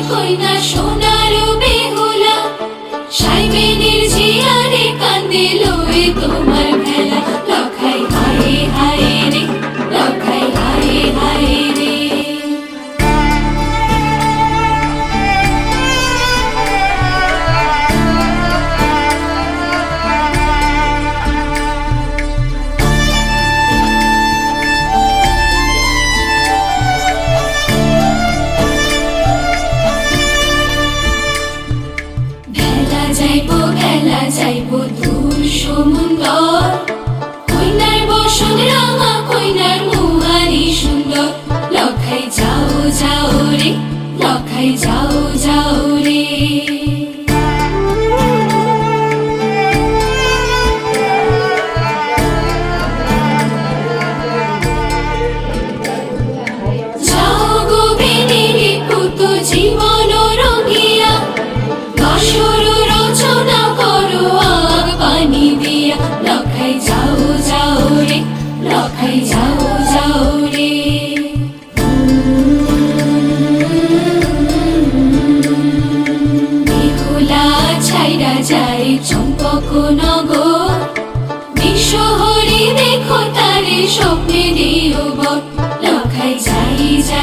কইনা সোনার বেহুলা সাইবেনের জিয়ারে কান্দে লয়ে তোমার ভেলা লখাই হায় হায় রে লখাই হায় হায় রে ভেলা যাইব দূর সমুন্দর কইনার বসন রাঙা কইনার মুহারি সুন্দর লখাই যাও যাও রে লখাই যাও যাও রে যাও গো বেনিরে পুত জীবন রঙিয়া বাসর রচনা করো আগ পানি দিয়া লখাই যাও যাও রে লখাই যাও যাও রে বেহুলা ছাইরা যায় চম্পক নগর বিশ্বহরি দেখো তারে স্বপ্নে দিও বর লখাই যাই যাই